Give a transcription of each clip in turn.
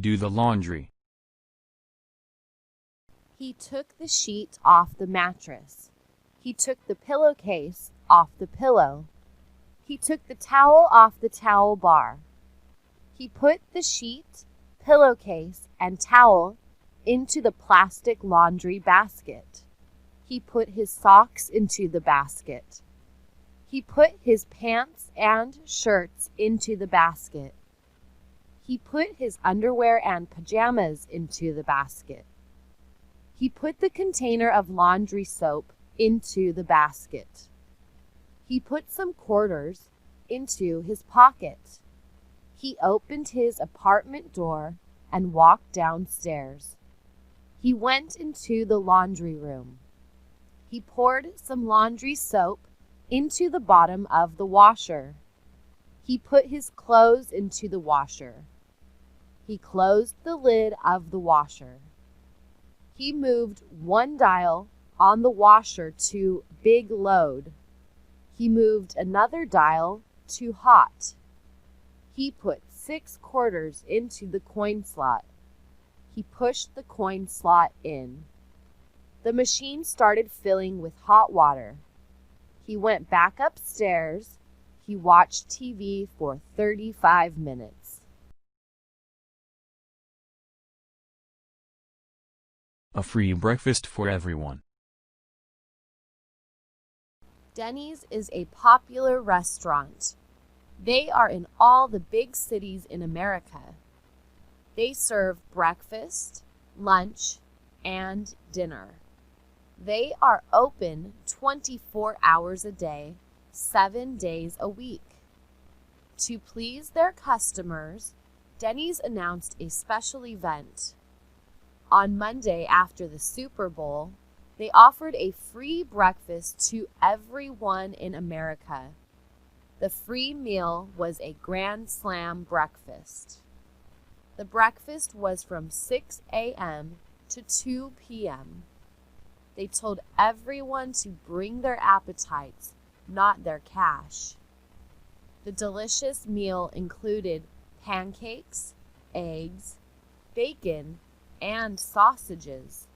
do the laundry. He took the sheet off the mattress. He took the pillowcase off the pillow. He took the towel off the towel bar. He put the sheet, pillowcase, and towel into the plastic laundry basket. He put his socks into the basket. He put his pants and shirts into the basket. He put his underwear and pajamas into the basket. He put the container of laundry soap into the basket. He put some quarters into his pocket. He opened his apartment door and walked downstairs. He went into the laundry room. He poured some laundry soap into the bottom of the washer. He put his clothes into the washer. He closed the lid of the washer. He moved one dial on the washer to big load. He moved another dial to hot. He put 6 quarters into the coin slot. He pushed the coin slot in. The machine started filling with hot water. He went back upstairs. He watched TV for 35 minutes. A free breakfast for everyone. Denny's is a popular restaurant. They are in all the big cities in America. They serve breakfast, lunch, and dinner. They are open 24 hours a day, 7 days a week. To please their customers, Denny's announced a special event. On Monday after the Super Bowl, they offered a free breakfast to everyone in America. The free meal was a Grand Slam breakfast. The breakfast was from 6 a.m. to 2 p.m. They told everyone to bring their appetites, not their cash. The delicious meal included pancakes, eggs, bacon, and sausages.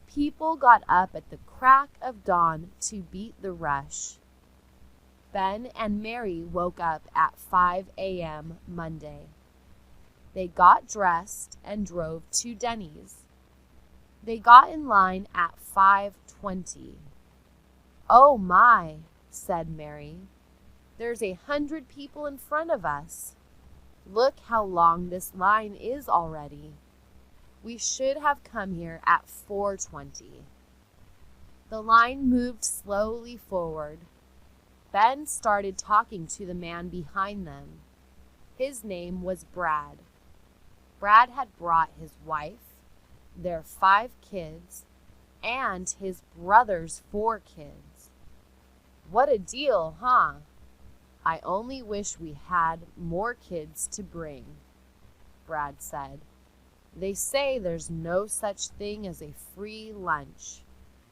People got up at the crack of dawn to beat the rush. Ben and Mary woke up at 5 a.m. Monday. They got dressed and drove to Denny's. They got in line at 5:20. "Oh my," said Mary. "There's 100 people in front of us. Look how long this line is already. We should have come here at 4:20. The line moved slowly forward. Ben started talking to the man behind them. His name was Brad. Brad had brought his wife, their 5 kids, and his brother's 4 kids. "What a deal, huh? I only wish we had more kids to bring," Brad said. "They say there's no such thing as a free lunch,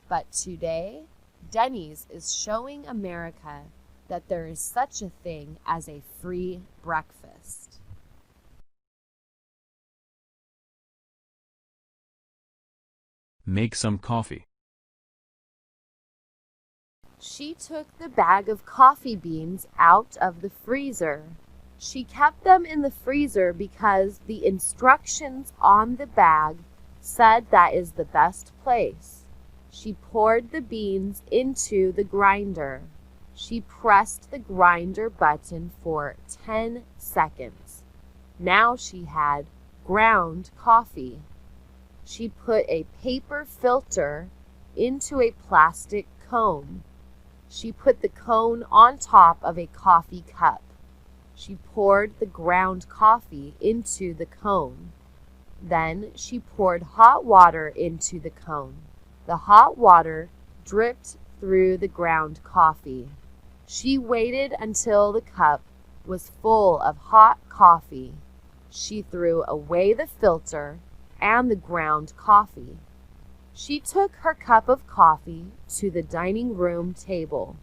but today, Denny's is showing America that there is such a thing as a free breakfast." Make some coffee. She took the bag of coffee beans out of the freezer. She kept them in the freezer because the instructions on the bag said that is the best place. She poured the beans into the grinder. She pressed the grinder button for 10 seconds. Now she had ground coffee. She put a paper filter into a plastic cone. She put the cone on top of a coffee cup. She poured the ground coffee into the cone. Then she poured hot water into the cone. The hot water dripped through the ground coffee. She waited until the cup was full of hot coffee. She threw away the filter and the ground coffee. She took her cup of coffee to the dining room table.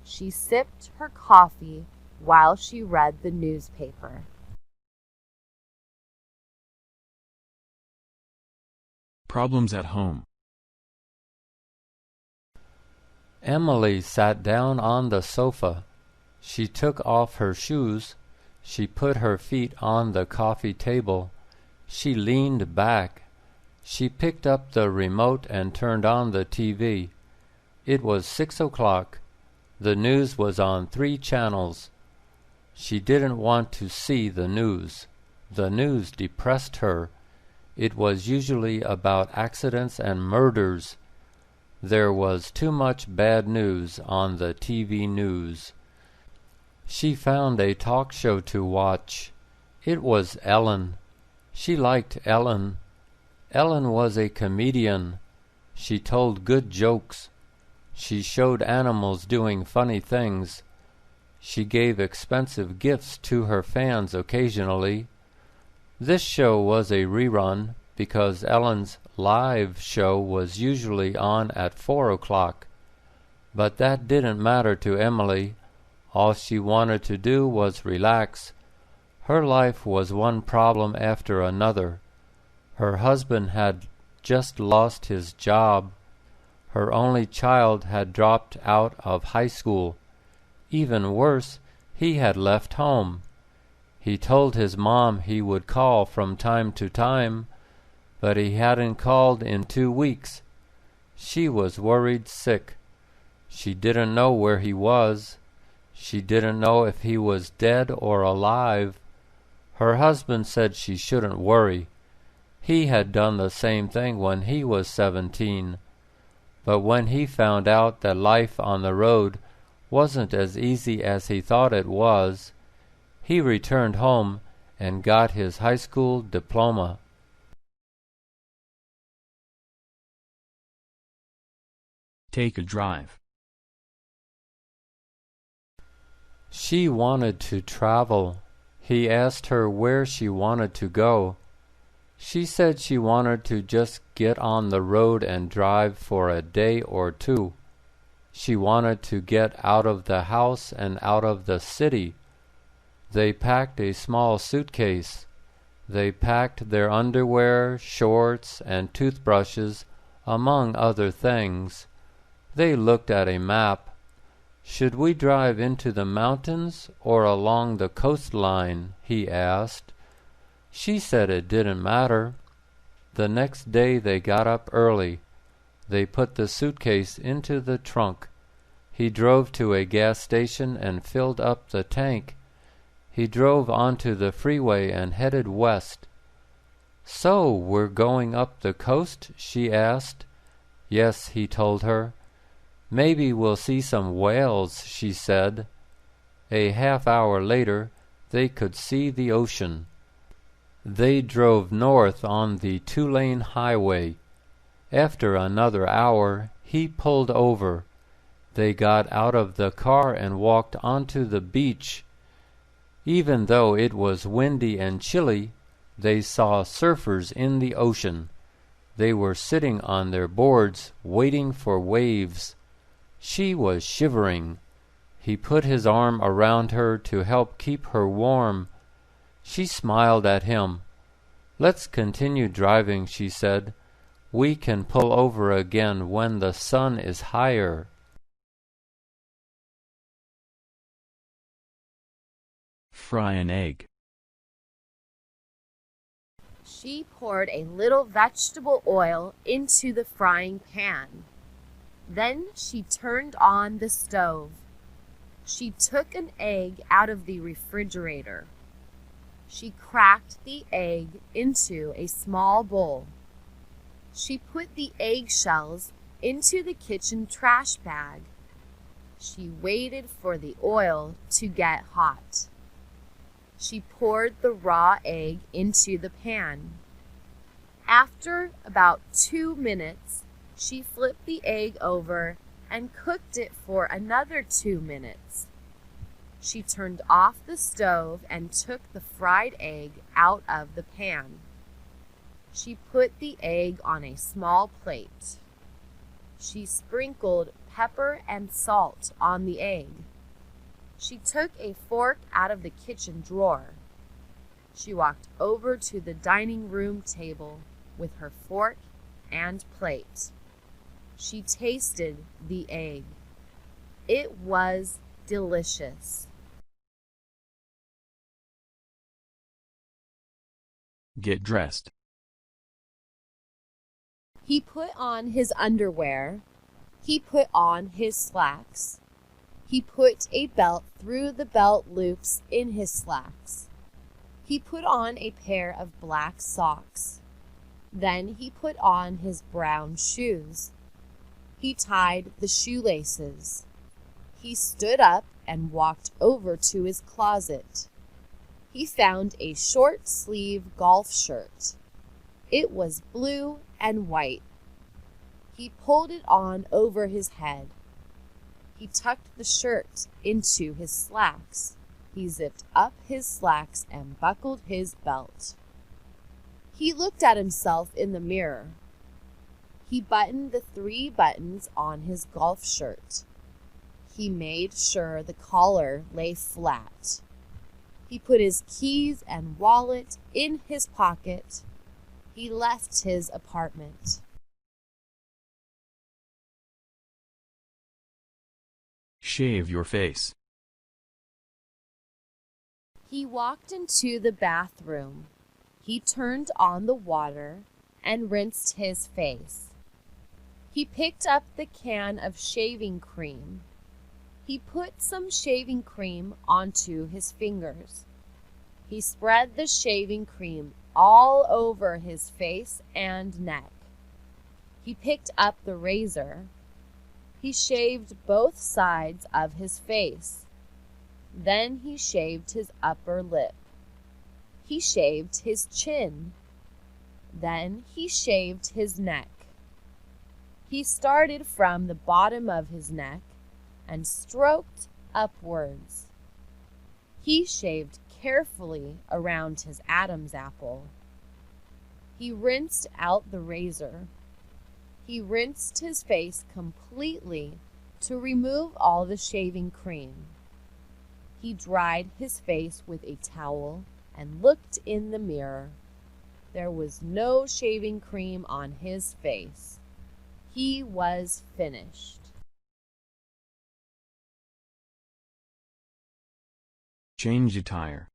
She sipped her coffee while she read the newspaper. problems at home. Emily sat down on the sofa. She took off her shoes. She put her feet on the coffee table. She leaned back. She picked up the remote and turned on the TV. It was 6 o'clock. The news was on 3 channels. She didn't want to see the news. The news depressed her. It was usually about accidents and murders. There was too much bad news on the TV news. She found a talk show to watch. It was Ellen. She liked Ellen. Ellen was a comedian. She told good jokes. She showed animals doing funny things. She gave expensive gifts to her fans occasionally. This show was a rerun because Ellen's live show was usually on at 4 o'clock. But that didn't matter to Emily. All she wanted to do was relax. Her life was one problem after another. Her husband had just lost his job. Her only child had dropped out of high school. Even worse, he had left home. He told his mom he would call from time to time, but he hadn't called in 2 weeks. She was worried sick. She didn't know where he was. She didn't know if he was dead or alive. Her husband said she shouldn't worry. He had done the same thing when he was 17. But when he found out that life on the road wasn't as easy as he thought it was, he returned home and got his high school diploma. Take a drive. She wanted to travel. He asked her where she wanted to go. She said she wanted to just get on the road and drive for a day or 2. She wanted to get out of the house and out of the city. They packed a small suitcase. They packed their underwear, shorts, and toothbrushes, among other things. They looked at a map. "Should we drive into the mountains or along the coastline?" he asked. She said it didn't matter. The next day they got up early. They put the suitcase into the trunk. He drove to a gas station and filled up the tank. He drove onto the freeway and headed west. "So we're going up the coast?" she asked. "Yes," he told her. "Maybe we'll see some whales," she said. A half-hour later, they could see the ocean. They drove north on the 2-lane highway. After another hour, he pulled over. They got out of the car and walked onto the beach. Even though it was windy and chilly, they saw surfers in the ocean. They were sitting on their boards, waiting for waves. She was shivering. He put his arm around her to help keep her warm. She smiled at him. "Let's continue driving," she said. "We can pull over again when the sun is higher." Fry an egg. She poured a little vegetable oil into the frying pan. Then she turned on the stove. She took an egg out of the refrigerator. She cracked the egg into a small bowl. She put the eggshells into the kitchen trash bag. She waited for the oil to get hot. She poured the raw egg into the pan. After about 2 minutes, she flipped the egg over and cooked it for another 2 minutes. She turned off the stove and took the fried egg out of the pan. She put the egg on a small plate. She sprinkled pepper and salt on the egg. She took a fork out of the kitchen drawer. She walked over to the dining room table with her fork and plate. She tasted the egg. It was delicious. Get dressed. He put on his underwear. He put on his slacks. He put a belt through the belt loops in his slacks. He put on a pair of black socks. Then he put on his brown shoes. He tied the shoelaces. He stood up and walked over to his closet. He found a short-sleeve golf shirt. It was blue and white. He pulled it on over his head. He tucked the shirt into his slacks. He zipped up his slacks and buckled his belt. He looked at himself in the mirror. He buttoned the 3 buttons on his golf shirt. He made sure the collar lay flat. He put his keys and wallet in his pocket. He left his apartment. Shave your face. He walked into the bathroom. He turned on the water and rinsed his face. He picked up the can of shaving cream. He put some shaving cream onto his fingers. He spread the shaving cream all over his face and neck. He picked up the razor. He shaved both sides of his face. Then he shaved his upper lip. He shaved his chin. Then he shaved his neck. He started from the bottom of his neck and stroked upwards. He shaved carefully around his Adam's apple. He rinsed out the razor. He rinsed his face completely to remove all the shaving cream. He dried his face with a towel and looked in the mirror. There was no shaving cream on his face. He was finished. Change a tire.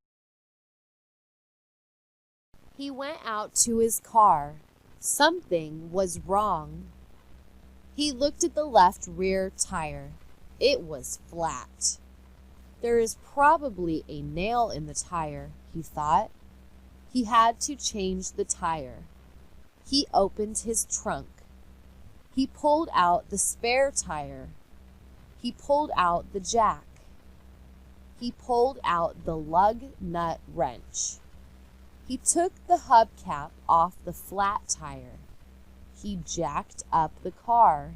He went out to his car. Something was wrong. He looked at the left rear tire. It was flat. There is probably a nail in the tire, he thought. He had to change the tire. He opened his trunk. He pulled out the spare tire. He pulled out the jack. He pulled out the lug nut wrench. He took the hubcap off the flat tire. He jacked up the car.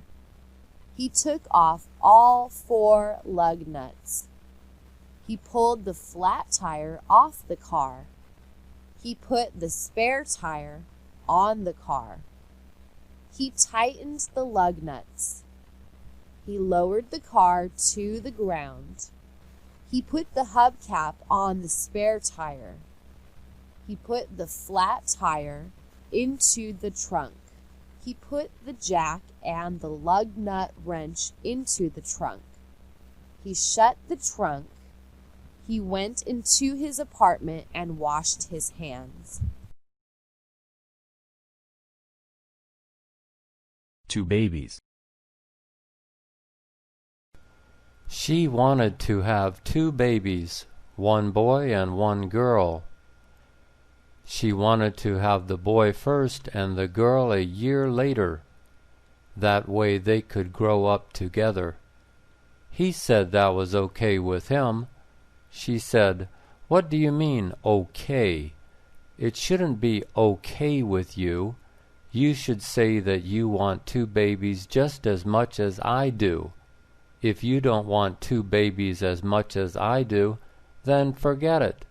He took off all 4 lug nuts. He pulled the flat tire off the car. He put the spare tire on the car. He tightened the lug nuts. He lowered the car to the ground. He put the hubcap on the spare tire. He put the flat tire into the trunk. He put the jack and the lug nut wrench into the trunk. He shut the trunk. He went into his apartment and washed his hands. 2 babies. She wanted to have 2 babies, 1 boy and 1 girl. She wanted to have the boy first and the girl a year later. That way they could grow up together. He said that was okay with him. She said, "What do you mean, okay? It shouldn't be okay with you. You should say that you want 2 babies just as much as I do. If you don't want 2 babies as much as I do, then forget it."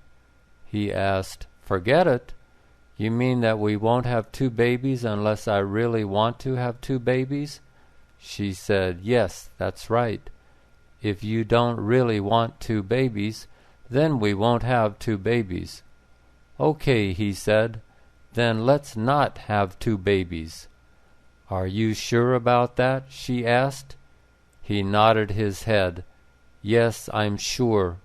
He asked, "Forget it? You mean that we won't have 2 babies unless I really want to have 2 babies?" She said, "Yes, that's right. If you don't really want 2 babies, then we won't have 2 babies." "Okay," he said, "then let's not have 2 babies." "Are you sure about that?" she asked. He nodded his head. "Yes, I'm sure.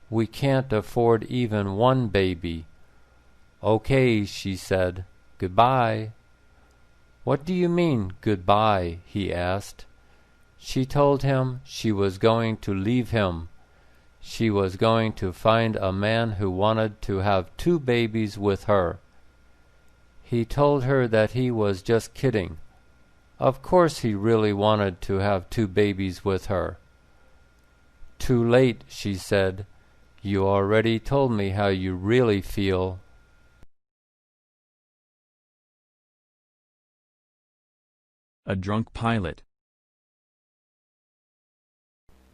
We can't afford even one baby." "Okay," she said. "Goodbye." "What do you mean, goodbye?" he asked. She told him she was going to leave him. She was going to find a man who wanted to have 2 babies with her. He told her that he was just kidding. Of course he really wanted to have 2 babies with her. "Too late," she said. "You already told me how you really feel." A drunk pilot.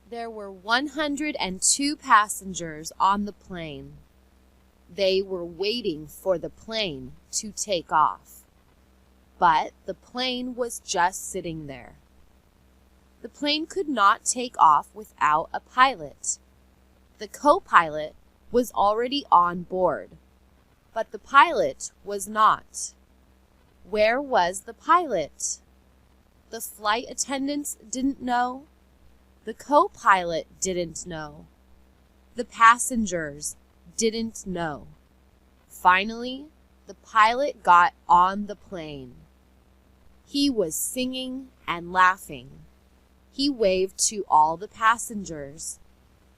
There were 102 passengers on the plane. They were waiting for the plane to take off. But the plane was just sitting there. The plane could not take off without a pilot. The co-pilot was already on board, but the pilot was not. Where was the pilot? The flight attendants didn't know. The co-pilot didn't know. The passengers didn't know. Finally, the pilot got on the plane. He was singing and laughing. He waved to all the passengers.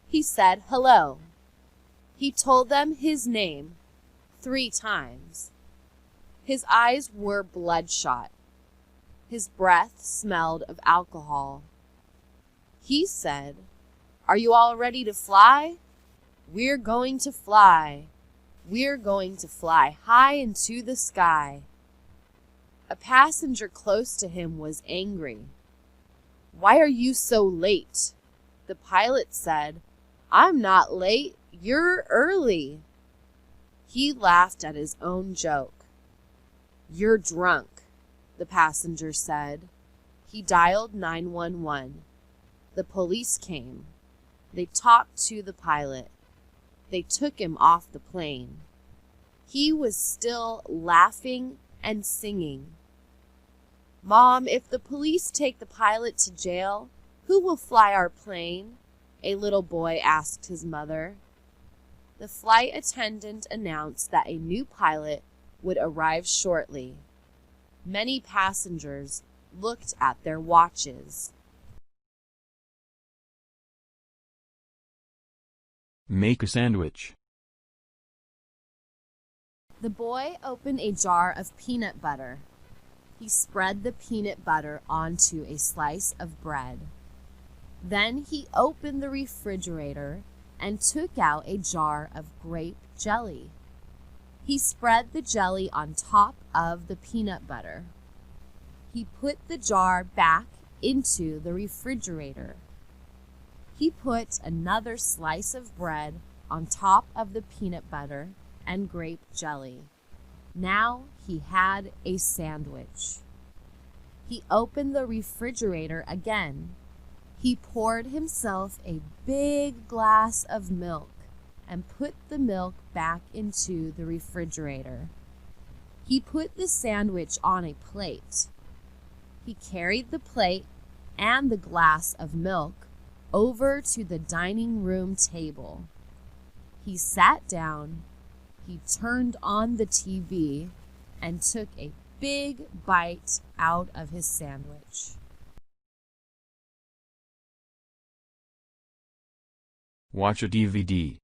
He said hello. He told them his name 3 times. His eyes were bloodshot. His breath smelled of alcohol. He said, "Are you all ready to fly? We're going to fly. We're going to fly high into the sky." A passenger close to him was angry. "Why are you so late?" The pilot said, "I'm not late. You're early." He laughed at his own joke. "You're drunk," the passenger said. He dialed 911. The police came. They talked to the pilot. They took him off the plane. He was still laughing and singing. "Mom, if the police take the pilot to jail, who will fly our plane?" a little boy asked his mother. The flight attendant announced that a new pilot would arrive shortly. Many passengers looked at their watches. Make a sandwich. The boy opened a jar of peanut butter. He spread the peanut butter onto a slice of bread. Then he opened the refrigerator and took out a jar of grape jelly. He spread the jelly on top of the peanut butter. He put the jar back into the refrigerator. He put another slice of bread on top of the peanut butter and grape jelly. Now he had a sandwich. He opened the refrigerator again. He poured himself a big glass of milk and put the milk back into the refrigerator. He put the sandwich on a plate. He carried the plate and the glass of milk over to the dining room table. He sat down. He turned on the TV and took a big bite out of his sandwich. Watch a DVD.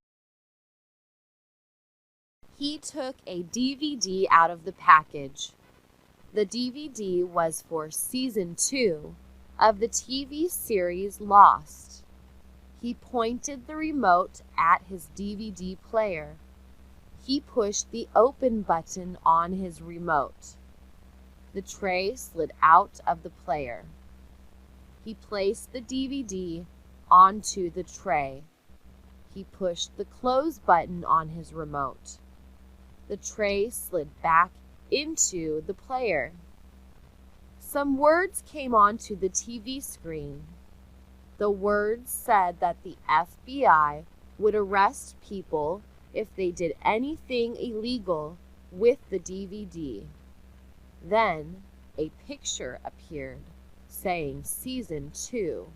He took a DVD out of the package. The DVD was for Season 2 of the TV series Lost. He pointed the remote at his DVD player. He pushed the open button on his remote. The tray slid out of the player. He placed the DVD onto the tray. He pushed the close button on his remote. The tray slid back into the player. Some words came onto the TV screen. The words said that the FBI would arrest people if they did anything illegal with the DVD. Then a picture appeared saying Season 2.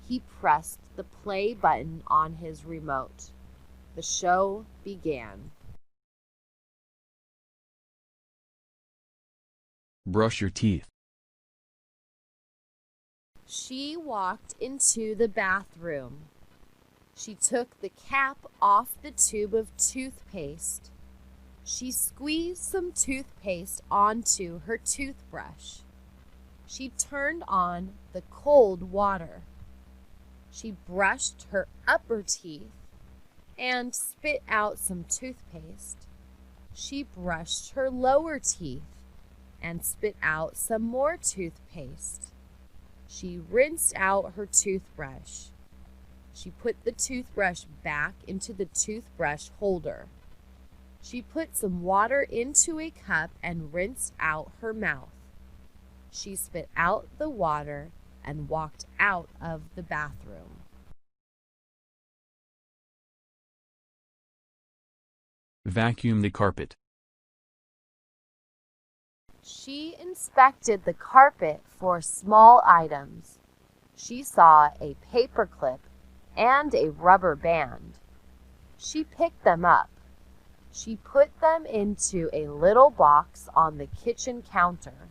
He pressed the play button on his remote. The show began. Brush your teeth. She walked into the bathroom. She took the cap off the tube of toothpaste. She squeezed some toothpaste onto her toothbrush. She turned on the cold water. She brushed her upper teeth and spit out some toothpaste. She brushed her lower teeth and spit out some more toothpaste. She rinsed out her toothbrush. She put the toothbrush back into the toothbrush holder. She put some water into a cup and rinsed out her mouth. She spit out the water and walked out of the bathroom. Vacuum the carpet. She inspected the carpet for small items. She saw a paperclip and a rubber band. She picked them up. She put them into a little box on the kitchen counter.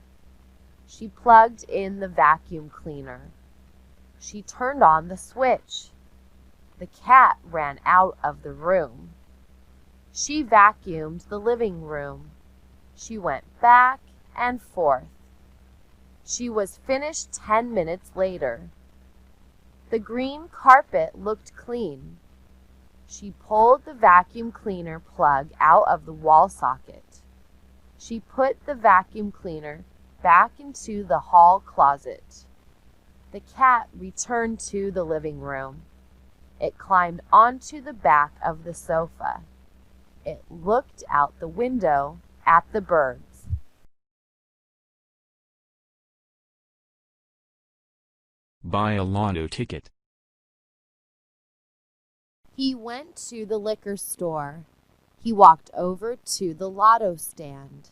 She plugged in the vacuum cleaner. She turned on the switch. The cat ran out of the room. She vacuumed the living room. She went back and forth. She was finished 10 minutes later. The green carpet looked clean. She pulled the vacuum cleaner plug out of the wall socket. She put the vacuum cleaner back into the hall closet. The cat returned to the living room. It climbed onto the back of the sofa. It looked out the window at the birds. Buy a lotto ticket. He went to the liquor store. He walked over to the lotto stand.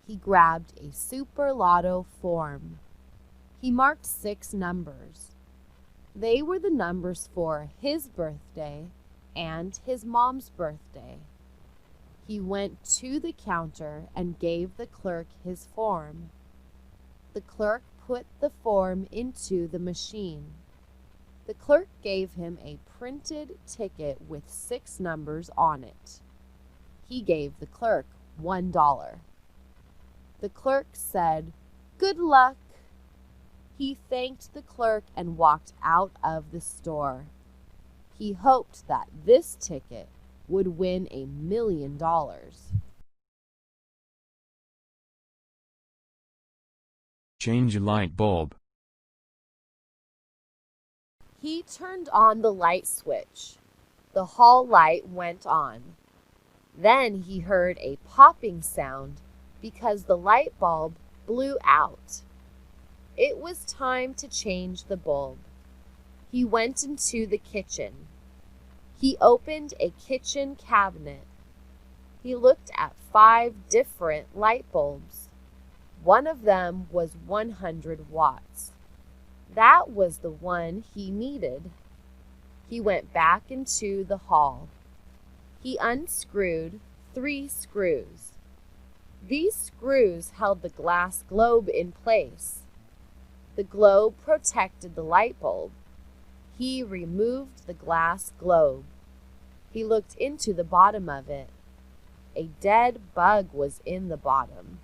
He grabbed a super lotto form. He marked 6 numbers. They were the numbers for his birthday and his mom's birthday. He went to the counter and gave the clerk his form. The clerk put the form into the machine. The clerk gave him a printed ticket with 6 numbers on it. He gave the clerk $1. The clerk said, "Good luck." He thanked the clerk and walked out of the store. He hoped that this ticket would win $1 million. Change a light bulb. He turned on the light switch. The hall light went on. Then he heard a popping sound because the light bulb blew out. It was time to change the bulb. He went into the kitchen. He opened a kitchen cabinet. He looked at 5 different light bulbs. One of them was 100 watts. That was the one he needed. He went back into the hall. He unscrewed 3 screws. These screws held the glass globe in place. The globe protected the light bulb. He removed the glass globe. He looked into the bottom of it. A dead bug was in the bottom.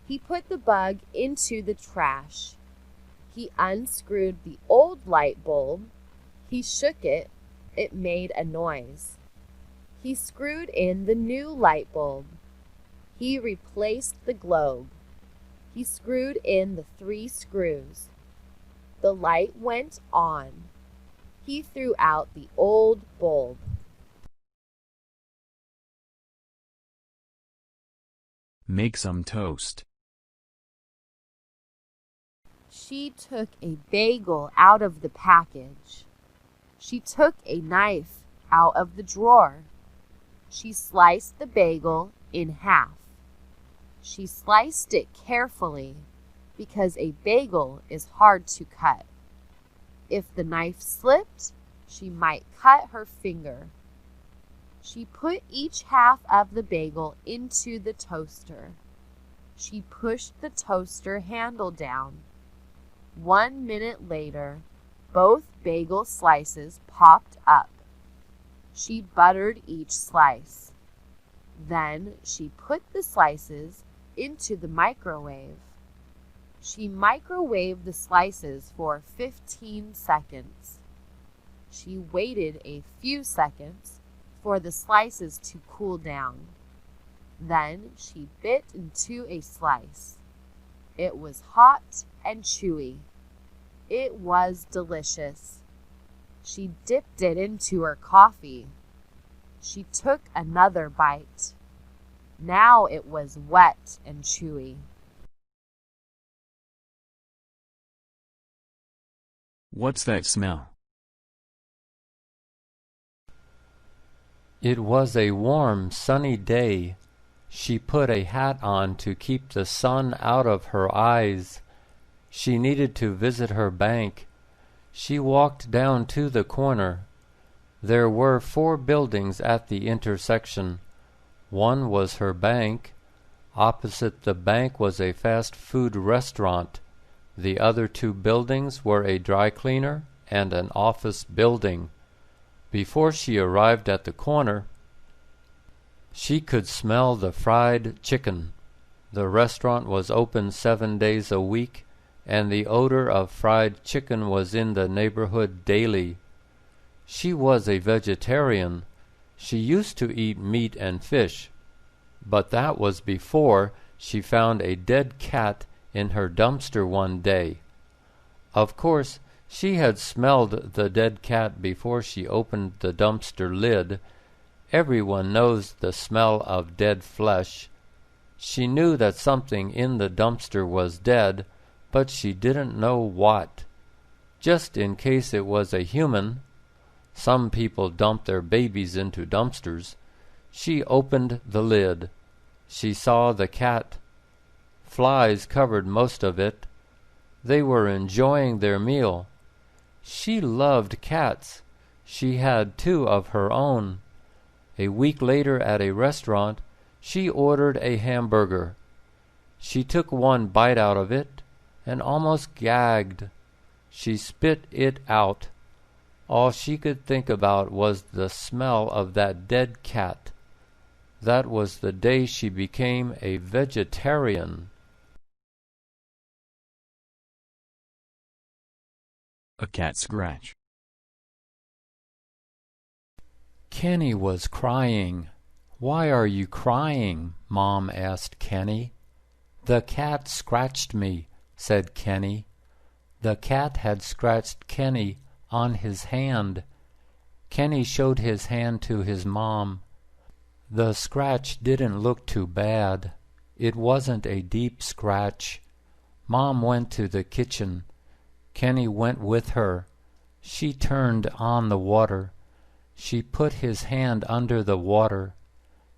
He put the bug into the trash. He unscrewed the old light bulb. He shook it. It made a noise. He screwed in the new light bulb. He replaced the globe. He screwed in the 3 screws. The light went on. He threw out the old bulb. Make some toast. She took a bagel out of the package. She took a knife out of the drawer. She sliced the bagel in half. She sliced it carefully because a bagel is hard to cut. If the knife slipped, she might cut her finger. She put each half of the bagel into the toaster. She pushed the toaster handle down. 1 minute later, both bagel slices popped up. She buttered each slice. Then she put the slices into the microwave. She microwaved the slices for 15 seconds. She waited a few seconds for the slices to cool down. Then she bit into a slice. It was hot and chewy. It was delicious. She dipped it into her coffee. She took another bite. Now it was wet and chewy. What's that smell? It was a warm, sunny day. She put a hat on to keep the sun out of her eyes. She needed to visit her bank. She walked down to the corner. There were 4 buildings at the intersection. One was her bank. Opposite the bank was a fast food restaurant. The other 2 buildings were a dry cleaner and an office building. Before she arrived at the corner, she could smell the fried chicken. The restaurant was open 7 days a week, and the odor of fried chicken was in the neighborhood daily. She was a vegetarian. She used to eat meat and fish, but that was before she found a dead cat in her dumpster one day. Of course, she had smelled the dead cat before she opened the dumpster lid. Everyone knows the smell of dead flesh. She knew that something in the dumpster was dead, but she didn't know what. Just in case it was a human. Some people dump their babies into dumpsters. She opened the lid. She saw the cat. Flies covered most of it. They were enjoying their meal. She loved cats. She had 2 of her own. A week later at a restaurant, she ordered a hamburger. She took 1 bite out of it and almost gagged. She spit it out. All she could think about was the smell of that dead cat. That was the day she became a vegetarian. A cat scratch. Kenny was crying. "Why are you crying?" Mom asked Kenny. "The cat scratched me," said Kenny. The cat had scratched Kenny on his hand. Kenny showed his hand to his mom. The scratch didn't look too bad. It wasn't a deep scratch. Mom went to the kitchen. Kenny went with her. She turned on the water. She put his hand under the water.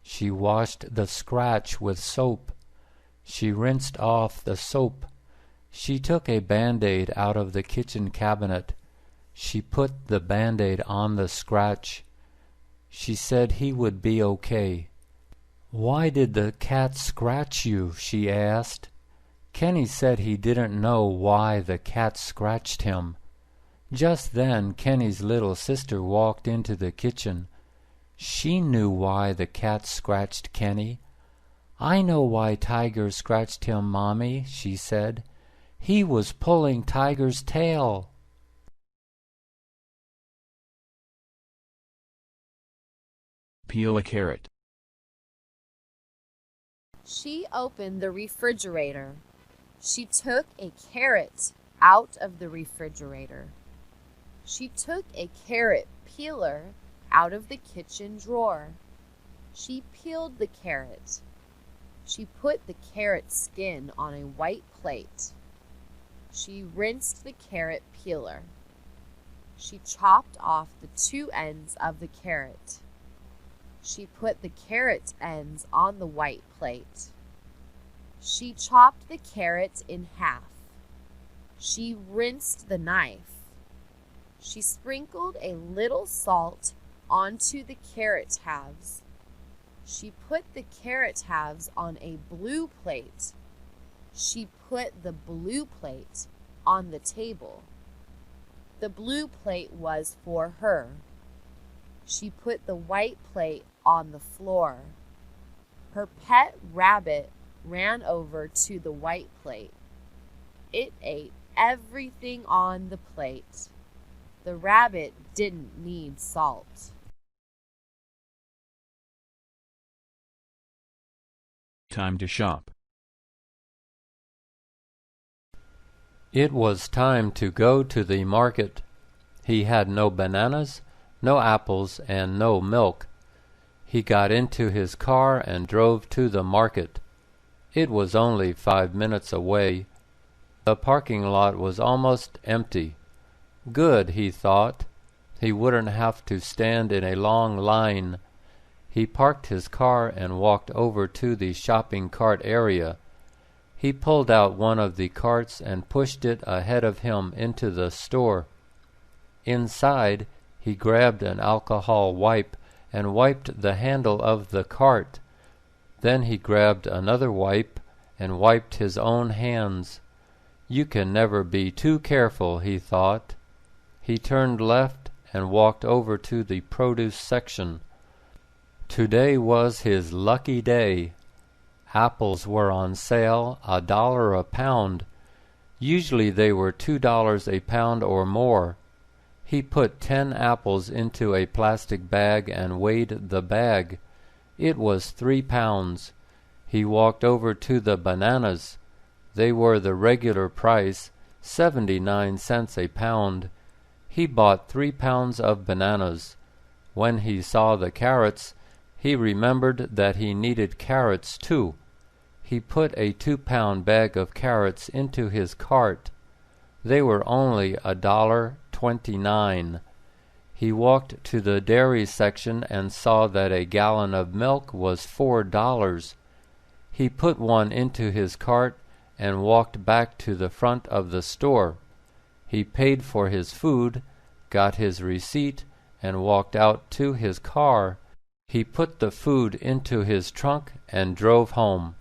She washed the scratch with soap. She rinsed off the soap. She took a Band-Aid out of the kitchen cabinet. She put the Band-Aid on the scratch. She said he would be okay. "Why did the cat scratch you?" she asked. Kenny said he didn't know why the cat scratched him. Just then Kenny's little sister walked into the kitchen. She knew why the cat scratched Kenny. "I know why Tiger scratched him, Mommy," she said. "He was pulling Tiger's tail." Peel a carrot. She opened the refrigerator. She took a carrot out of the refrigerator. She took a carrot peeler out of the kitchen drawer. She peeled the carrot. She put the carrot skin on a white plate. She rinsed the carrot peeler. She chopped off the 2 ends of the carrot. She put the carrot ends on the white plate. She chopped the carrot in half. She rinsed the knife. She sprinkled a little salt onto the carrot halves. She put the carrot halves on a blue plate. She put the blue plate on the table. The blue plate was for her. She put the white plate on the floor. Her pet rabbit ran over to the white plate. It ate everything on the plate. The rabbit didn't need salt. Time to shop. It was time to go to the market. He had no bananas, no apples, and no milk. He got into his car and drove to the market. It was only 5 minutes away. The parking lot was almost empty. Good, he thought. He wouldn't have to stand in a long line. He parked his car and walked over to the shopping cart area. He pulled out one of the carts and pushed it ahead of him into the store. Inside, he grabbed an alcohol wipe and wiped the handle of the cart. Then he grabbed another wipe and wiped his own hands. You can never be too careful, he thought. He turned left and walked over to the produce section. Today was his lucky day. Apples were on sale, $1 a pound. Usually they were $2 a pound or more. He put 10 apples into a plastic bag and weighed the bag. It was 3 pounds. He walked over to the bananas. They were the regular price, 79 cents a pound. He bought 3 pounds of bananas. When he saw the carrots, he remembered that he needed carrots too. He put a 2-pound bag of carrots into his cart. They were only $1.29. He walked to the dairy section and saw that a gallon of milk was $4. He put one into his cart and walked back to the front of the store. He paid for his food, got his receipt, and walked out to his car. He put the food into his trunk and drove home.